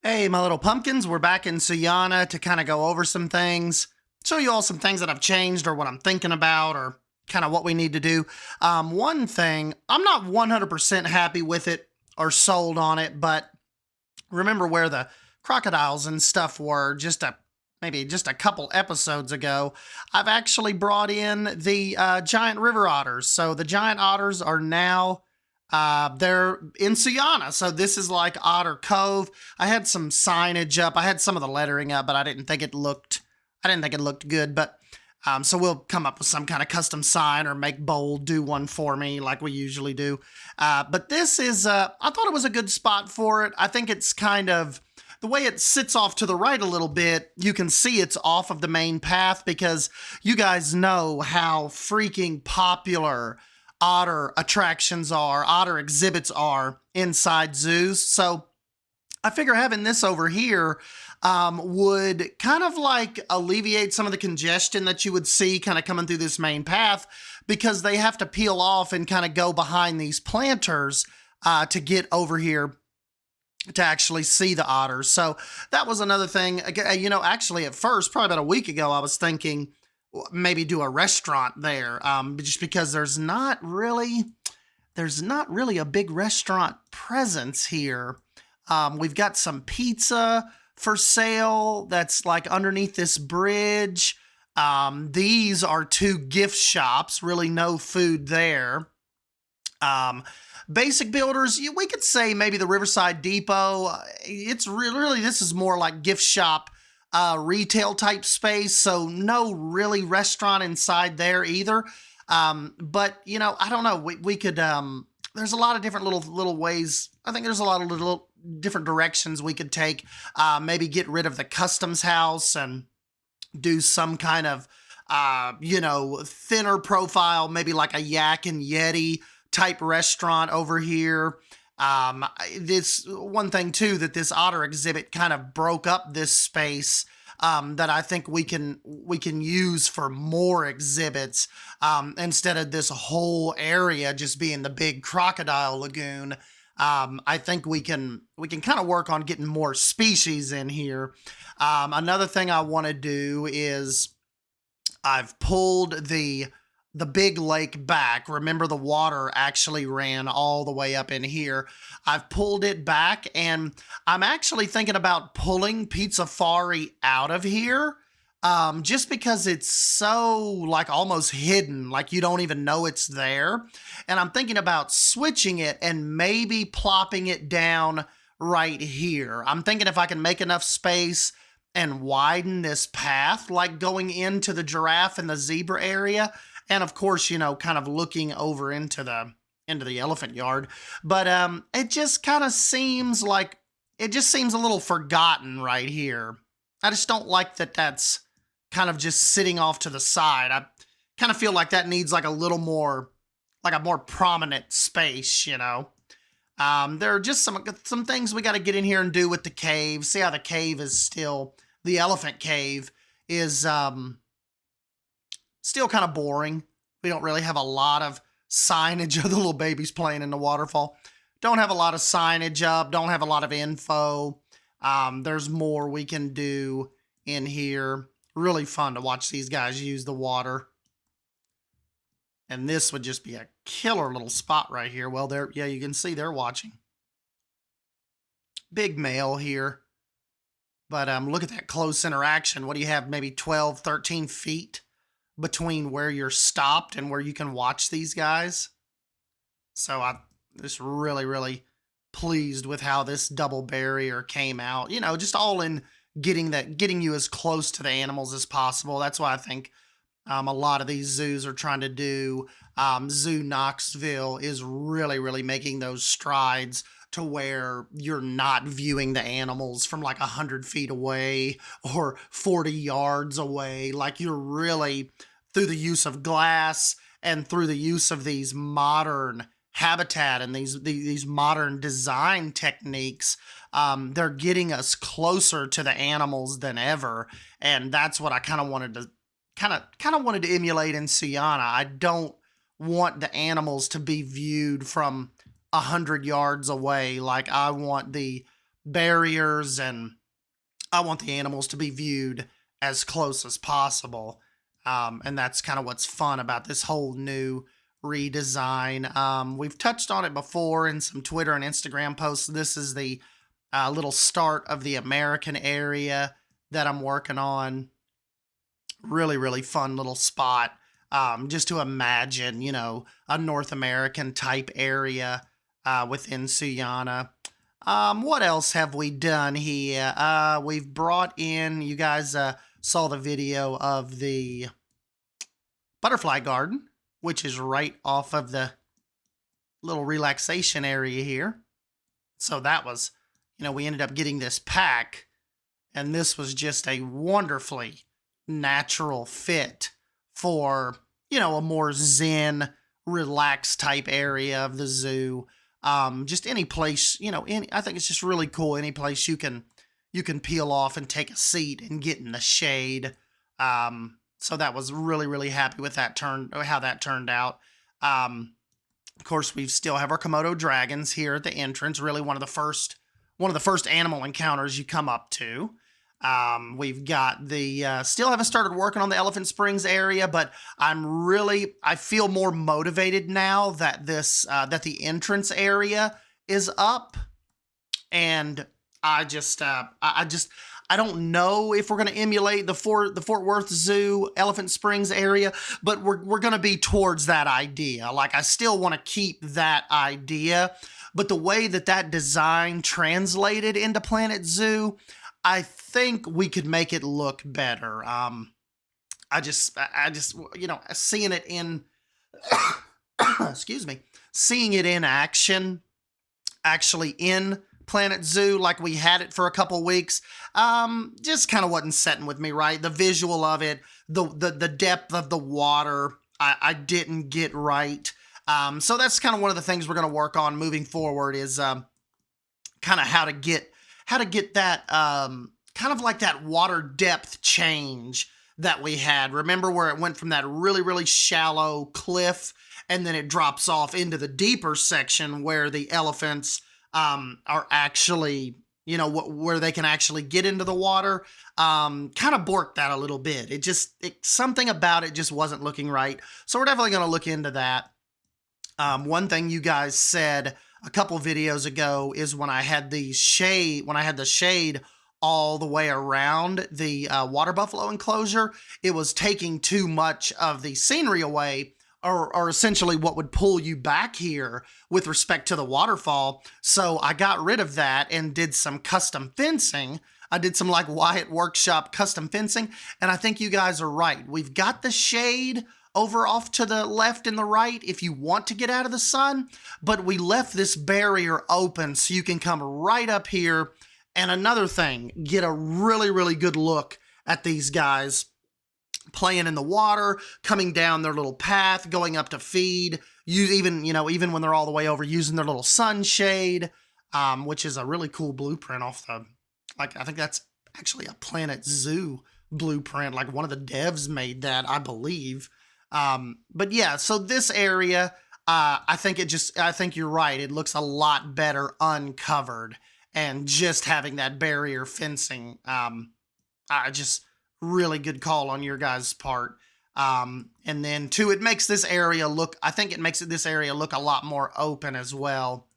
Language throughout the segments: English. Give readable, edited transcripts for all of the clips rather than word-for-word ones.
Hey, my little pumpkins, we're back in Suyana to kind of go over some things, show you all some things that I've changed or what I'm thinking about or kind of what we need to do. One thing, I'm not 100% happy with it or sold on it, but remember where the crocodiles and stuff were maybe just a couple episodes ago. I've actually brought in the giant river otters. So the giant otters are now they're in Suyana, so this is like Otter Cove. I had some signage up. I had some of the lettering up, but I didn't think it looked good. But so we'll come up with some kind of custom sign or make Bold do one for me like we usually do. But this is, I thought it was a good spot for it. I think it's kind of, the way it sits off to the right a little bit, you can see it's off of the main path because you guys know how freaking popular otter attractions are, otter exhibits are inside zoos. So I figure having this over here would kind of like alleviate some of the congestion that you would see kind of coming through this main path because they have to peel off and kind of go behind these planters to get over here to actually see the otters. So that was another thing. You know, actually at first, probably about a week ago, I was thinking maybe do a restaurant there, just because there's not really a big restaurant presence here. We've got some pizza for sale that's like underneath this bridge. These are two gift shops, really no food there. Basic builders, we could say maybe the Riverside Depot. It's really this is more like gift shop retail type space, so no really restaurant inside there either. But you know, I don't know. We could. There's a lot of different little ways. I think there's a lot of little different directions we could take. Maybe get rid of the customs house and do some kind of thinner profile, maybe like a Yak and Yeti type restaurant over here. This one thing too, that this otter exhibit kind of broke up this space that I think we can use for more exhibits instead of this whole area just being the big crocodile lagoon. I think we can kind of work on getting more species in here. Another thing I want to do is I've pulled the big lake back. Remember, the water actually ran all the way up in here. I've pulled it back, and I'm actually thinking about pulling Pizzafari out of here, just because it's so like almost hidden, like you don't even know it's there. And I'm thinking about switching it and maybe plopping it down right here. I'm thinking if I can make enough space and widen this path, like going into the giraffe and the zebra area, and of course, you know, kind of looking over into the elephant yard. But it just kind of seems like, it just seems a little forgotten right here. I just don't like that that's kind of just sitting off to the side. I kind of feel like that needs like a little more, like a more prominent space, you know. There are just some things we got to get in here and do with the cave. See how the cave is still, the elephant cave is still kind of boring. We don't really have a lot of signage of the little babies playing in the waterfall. Don't have a lot of signage up. Don't have a lot of info. There's more we can do in here. Really fun to watch these guys use the water. And this would just be a killer little spot right here. Well, there, yeah, you can see they're watching. Big male here. But look at that close interaction. What do you have? Maybe 12, 13 feet between where you're stopped and where you can watch these guys. So I'm just really pleased with how this double barrier came out. You know, just all in getting you as close to the animals as possible. That's why I think a lot of these zoos are trying to do. Zoo Knoxville is really making those strides to where you're not viewing the animals from like 100 feet away or 40 yards away. Like you're really, through the use of glass and through the use of these modern habitat and these modern design techniques, they're getting us closer to the animals than ever. And that's what I kind of wanted to emulate in Suyana. I don't want the animals to be viewed from 100 yards away. Like I want the barriers, and I want the animals to be viewed as close as possible. And that's kind of what's fun about this whole new redesign. We've touched on it before in some Twitter and Instagram posts. This is the little start of the American area that I'm working on. Really, really fun little spot. Just to imagine, a North American type area within Suyana. What else have we done here? We've brought in, you guys saw the video of the butterfly garden, which is right off of the little relaxation area here. So that was, we ended up getting this pack, and this was just a wonderfully natural fit for, a more zen, relaxed type area of the zoo. Just any place, I think it's just really cool. Any place you can peel off and take a seat and get in the shade. So that was really, really happy with how that turned out. Of course, we still have our Komodo dragons here at the entrance. Really one of the first animal encounters you come up to. We've got still haven't started working on the Elephant Springs area, but I feel more motivated now that that the entrance area is up. And I don't know if we're going to emulate the Fort Worth Zoo Elephant Springs area, but we're going to be towards that idea. Like, I still want to keep that idea, but the way that design translated into Planet Zoo, I think we could make it look better. I just seeing it in, excuse me, seeing it in action, actually in Planet Zoo, like we had it for a couple weeks, just kind of wasn't setting with me, right? The visual of it, the depth of the water, I didn't get right. So that's kind of one of the things we're going to work on moving forward is kind of how to get that kind of like that water depth change that we had. Remember where it went from that really, really shallow cliff and then it drops off into the deeper section where the elephants are actually, where they can actually get into the water. Kind of borked that a little bit. Something about it just wasn't looking right. So we're definitely going to look into that. One thing you guys said a couple videos ago is when I had the shade all the way around the water buffalo enclosure, it was taking too much of the scenery away, or essentially what would pull you back here with respect to the waterfall. So I got rid of that and did some custom fencing. I did some like Wyatt Workshop custom fencing, and I think you guys are right. We've got the shade over off to the left and the right if you want to get out of the sun, but we left this barrier open so you can come right up here. And another thing, get a really, really good look at these guys playing in the water, coming down their little path, going up to feed, even when they're all the way over, using their little sunshade, which is a really cool blueprint off I think that's actually a Planet Zoo blueprint. Like one of the devs made that, I believe. But yeah, so this area, I think you're right. It looks a lot better uncovered, and just having that barrier fencing, really good call on your guys' part. And then too, it makes this area look a lot more open as well.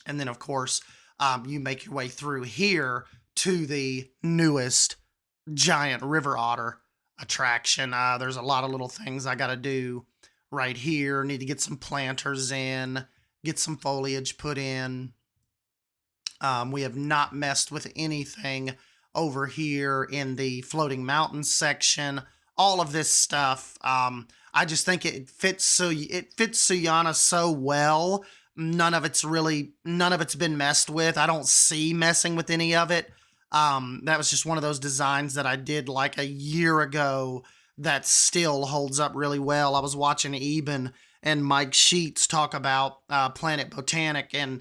And then of course, you make your way through here to the newest giant river otter attraction. There's a lot of little things I got to do right here. Need to get some planters in, get some foliage put in. We have not messed with anything over here in the floating mountains section. All of this stuff, I just think it fits Suyana so well. None of it's been messed with. I don't see messing with any of it. That was just one of those designs that I did like a year ago that still holds up really well. I was watching Eben and Mike Sheets talk about Planet Botanic, and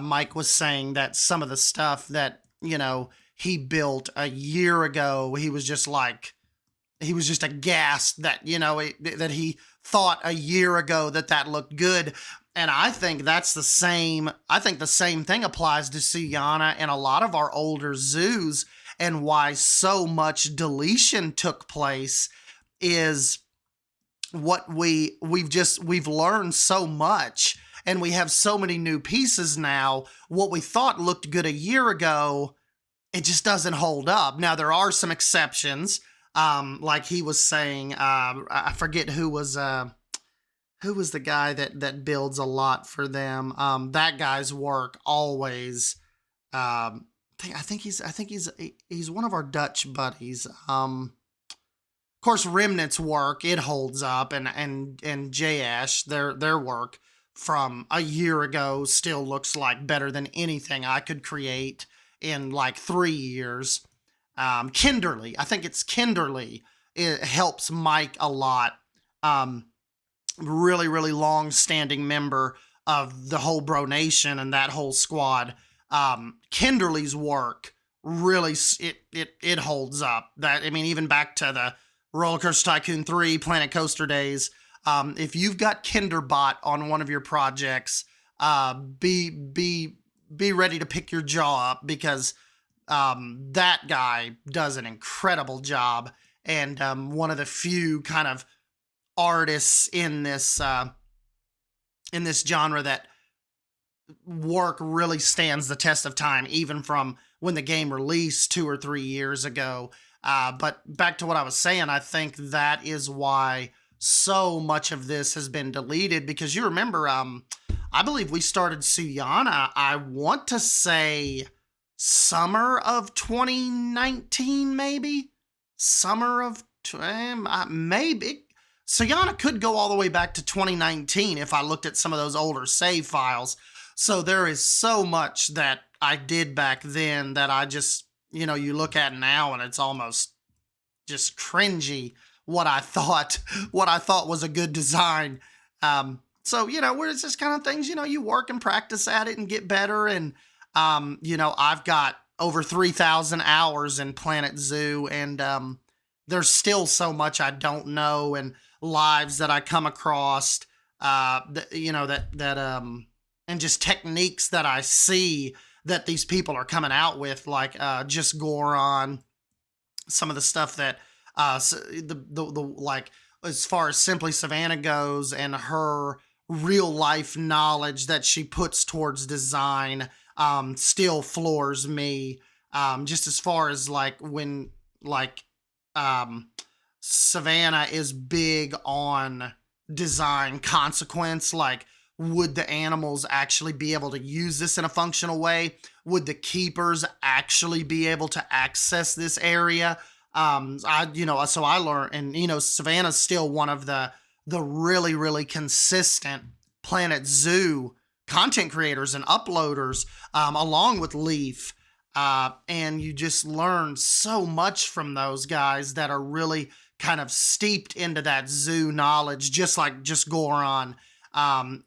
Mike was saying that some of the stuff that, he built a year ago, he was just aghast that, that he thought a year ago that looked good. And I think that's the same. I think the same thing applies to Suyana and a lot of our older zoos, and why so much deletion took place is what we've learned so much, and we have so many new pieces now. What we thought looked good a year ago, it just doesn't hold up. Now there are some exceptions, like he was saying. I forget who was the guy that builds a lot for them. That guy's work always. I think he's one of our Dutch buddies. Of course, Remnant's work, it holds up, and J-Ash, their work from a year ago still looks like better than anything I could create in like 3 years. Kinderly, I think it's Kinderly. It helps Mike a lot. Really, really long-standing member of the whole Bro Nation and that whole squad. Kinderly's work really, it holds up. That, I mean, even back to the Roller Coaster Tycoon 3, Planet Coaster days. If you've got Kinderbot on one of your projects, be ready to pick your jaw up, because that guy does an incredible job, and one of the few kind of artists in this genre that work really stands the test of time, even from when the game released 2 or 3 years ago. But back to what I was saying, I think that is why so much of this has been deleted, because you remember, I believe we started Suyana, I want to say summer of 2019, maybe? Summer of, maybe. Suyana could go all the way back to 2019 if I looked at some of those older save files. So there is so much that I did back then that I just, you look at now and it's almost just cringy what I thought was a good design. So, where it's just kind of things, you work and practice at it and get better. And, I've got over 3,000 hours in Planet Zoo, and there's still so much I don't know, and lives that I come across, and just techniques that I see that these people are coming out with, like just Goron, some of the stuff that like, as far as Simply Savannah goes, and her real life knowledge that she puts towards design, still floors me. Just as far as like when Savannah is big on design consequence, like, would the animals actually be able to use this in a functional way? Would the keepers actually be able to access this area? So I learned, and, Savannah's still one of the really, really consistent Planet Zoo content creators and uploaders, along with Leaf. And you just learn so much from those guys that are really kind of steeped into that zoo knowledge, just Goron, Lion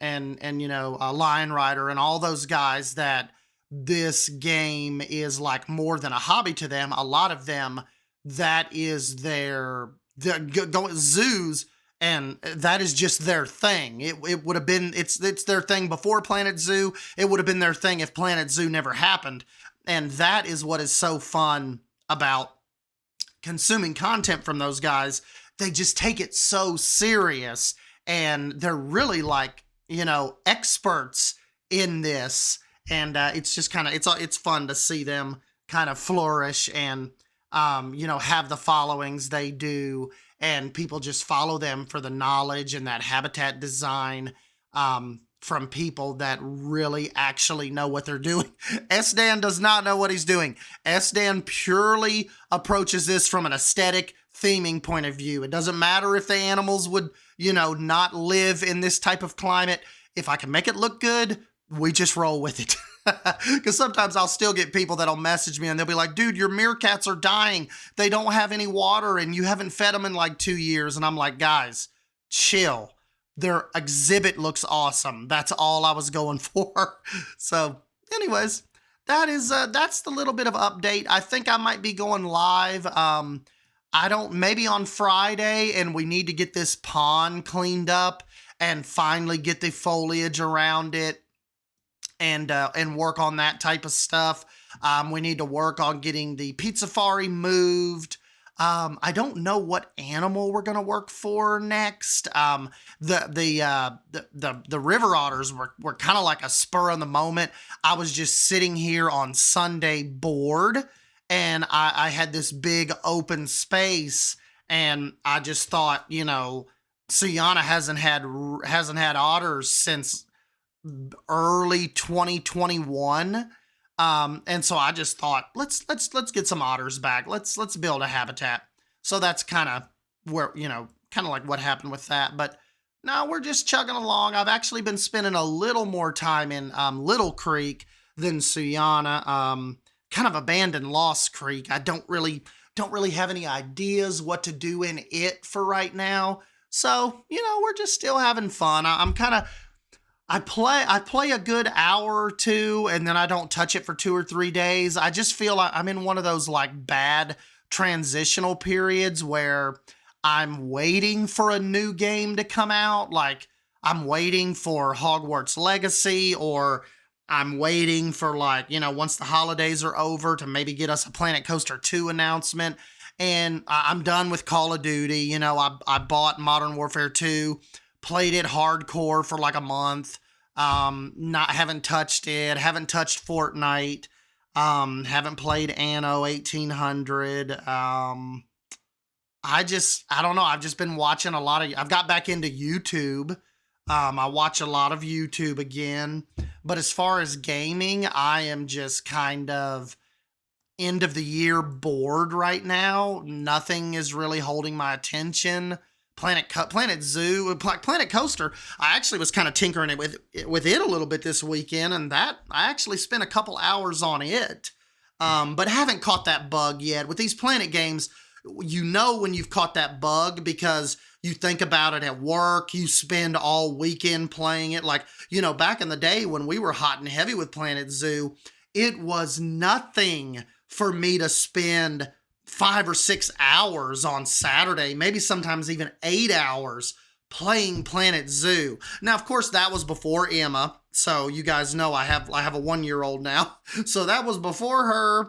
Rider, and all those guys that this game is like more than a hobby to them. A lot of them, that is their zoos, and that is just their thing. It would have been, it's their thing before Planet Zoo. It would have been their thing if Planet Zoo never happened. And that is what is so fun about consuming content from those guys. They just take it so serious, and they're really like, experts in this. And it's just kind of, it's fun to see them kind of flourish and, have the followings they do, and people just follow them for the knowledge and that habitat design, from people that really actually know what they're doing. S-Dan does not know what he's doing. S-Dan purely approaches this from an aesthetic theming point of view. It doesn't matter if the animals would, not live in this type of climate. If I can make it look good, we just roll with it. Because sometimes I'll still get people that'll message me and they'll be like, dude, your meerkats are dying. They don't have any water and you haven't fed them in like 2 years. And I'm like, guys, chill. Their exhibit looks awesome. That's all I was going for. So anyways, that's the little bit of update. I think I might be going live. Maybe on Friday, and we need to get this pond cleaned up. and finally get the foliage around it and work on that type of stuff. We need to work on getting the Pizza Safari moved. I don't know what animal we're gonna work for next. The river otters were kind of like a spur on the moment. I was just sitting here on Sunday bored, and I had this big open space, and I just thought, Suyana hasn't had otters since early 2021. And so I just thought, let's get some otters back. Let's build a habitat. So that's kind of where, kind of like what happened with that. But no, we're just chugging along. I've actually been spending a little more time in Little Creek than Suyana. Kind of abandoned Lost Creek. I don't really have any ideas what to do in it for right now. So, we're just still having fun. I play a good hour or two, and then I don't touch it for 2 or 3 days. I just feel like I'm in one of those like bad transitional periods where I'm waiting for a new game to come out. Like I'm waiting for Hogwarts Legacy, or I'm waiting for once the holidays are over to maybe get us a Planet Coaster 2 announcement. And I'm done with Call of Duty. I bought Modern Warfare 2, played it hardcore for like a month. Haven't touched it. Haven't touched Fortnite. Haven't played Anno 1800. I don't know. I've just been watching I've got back into YouTube. I watch a lot of YouTube again. But as far as gaming, I am just kind of end of the year bored right now. Nothing is really holding my attention. Planet Coaster, I actually was kind of tinkering with it a little bit this weekend, and that I actually spent a couple hours on it, but haven't caught that bug yet. With these Planet games, when you've caught that bug because you think about it at work, you spend all weekend playing it. Like, back in the day when we were hot and heavy with Planet Zoo, it was nothing for me to spend 5 or 6 hours on Saturday, maybe sometimes even 8 hours playing Planet Zoo. Now, of course, that was before Emma. So you guys know I have a 1-year-old now. So that was before her.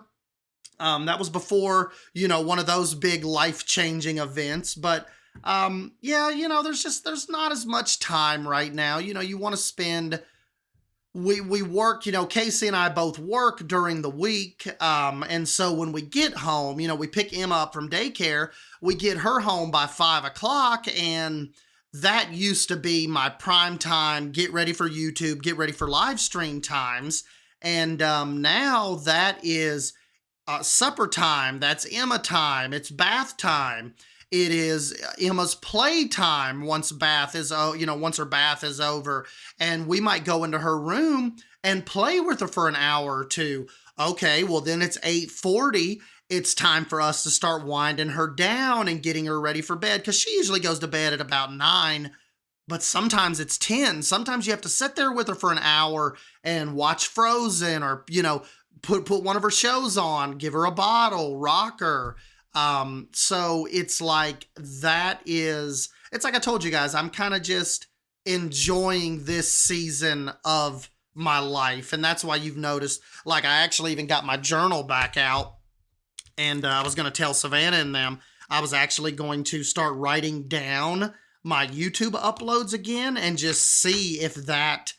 That was before, one of those big life-changing events. But there's not as much time right now. You want to spend. We work, Casey and I both work during the week. And so when we get home, we pick Emma up from daycare, we get her home by 5 o'clock. And that used to be my prime time, get ready for YouTube, get ready for live stream times. And now that is supper time. That's Emma time. It's bath time. It is Emma's play time once her bath is over, and we might go into her room and play with her for an hour or two. Okay, well then it's 8:40. It's time for us to start winding her down and getting her ready for bed, because she usually goes to bed at about 9, but sometimes it's 10. Sometimes you have to sit there with her for an hour and watch Frozen, or, put one of her shows on, give her a bottle, rock her. So it's like it's like I told you guys, I'm kind of just enjoying this season of my life. And that's why you've noticed, like, I actually even got my journal back out, and I was going to tell Savannah and them, I was actually going to start writing down my YouTube uploads again and just see if that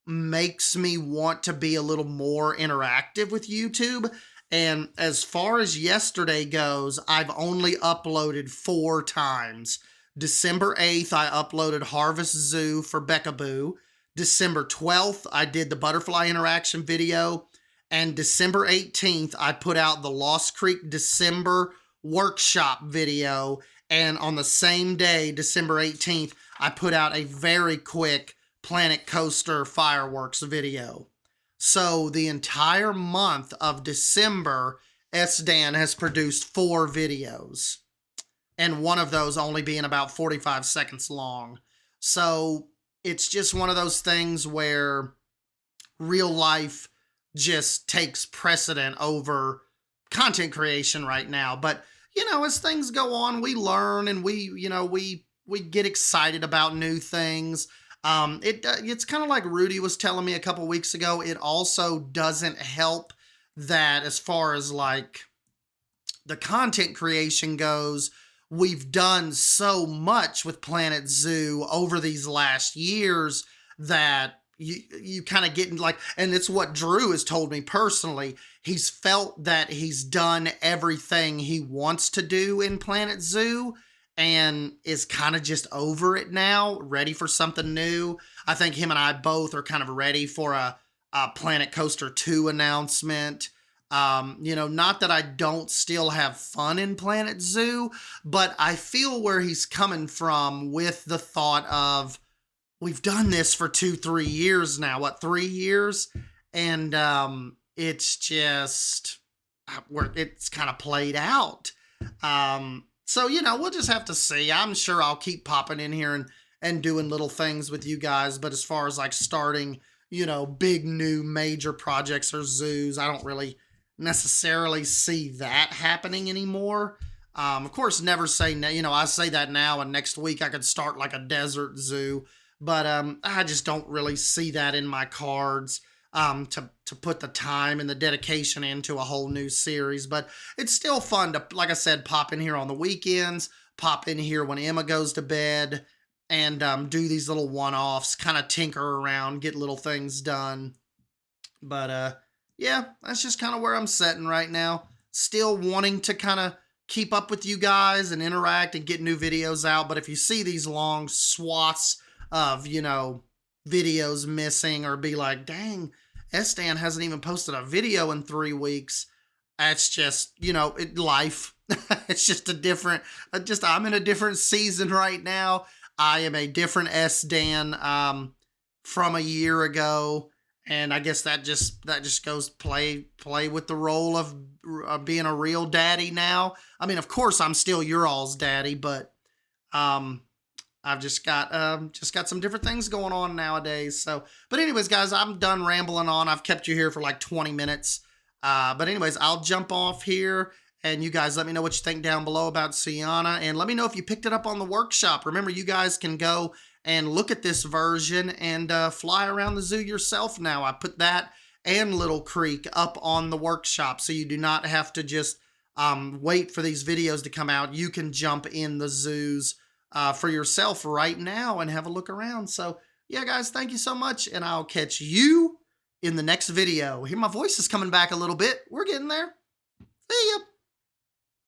makes me want to be a little more interactive with YouTube. And as far as yesterday goes, I've only uploaded 4 times. December 8th, I uploaded Harvest Zoo for Beckaboo. December 12th, I did the butterfly interaction video. And December 18th, I put out the Lost Creek December workshop video. And on the same day, December 18th, I put out a very quick Planet Coaster fireworks video. So the entire month of December, SDan has produced 4 videos, and one of those only being about 45 seconds long. So it's just one of those things where real life just takes precedent over content creation right now. But, as things go on, we learn, and we we get excited about new things. It's kind of like Rudy was telling me a couple weeks ago. It also doesn't help that as far as like the content creation goes, we've done so much with Planet Zoo over these last years that you kind of get like, and it's what Drew has told me personally. He's felt that he's done everything he wants to do in Planet Zoo and is kind of just over it now, ready for something new. I think him and I both are kind of ready for a Planet Coaster 2 announcement. Not that I don't still have fun in Planet Zoo, but I feel where he's coming from with the thought of, we've done this for 2-3 years now, 3 years? And it's just, it's kind of played out. So, we'll just have to see. I'm sure I'll keep popping in here and doing little things with you guys. But as far as like starting, big new major projects or zoos, I don't really necessarily see that happening anymore. Of course, never say no. I say that now, and next week I could start like a desert zoo. But I just don't really see that in my cards. To put the time and the dedication into a whole new series. But it's still fun to, like I said, pop in here on the weekends, pop in here when Emma goes to bed, and do these little one-offs, kind of tinker around, get little things done. But yeah, that's just kind of where I'm sitting right now. Still wanting to kind of keep up with you guys and interact and get new videos out. But if you see these long swaths of, videos missing, or be like, dang, Stan hasn't even posted a video in 3 weeks. That's just, life. It's just I'm in a different season right now. I am a different Stan from a year ago. And I guess that just goes play with the role of being a real daddy now. I mean, of course, I'm still your all's daddy, but I've just got some different things going on nowadays. So, but anyways, guys, I'm done rambling on. I've kept you here for like 20 minutes. But anyways, I'll jump off here, and you guys let me know what you think down below about Suyana, and let me know if you picked it up on the workshop. Remember, you guys can go and look at this version and fly around the zoo yourself now. I put that and Little Creek up on the workshop, so you do not have to just wait for these videos to come out. You can jump in the zoos for yourself right now and have a look around. So yeah, guys, thank you so much, and I'll catch you in the next video. Here, my voice is coming back a little bit. We're getting there. See ya.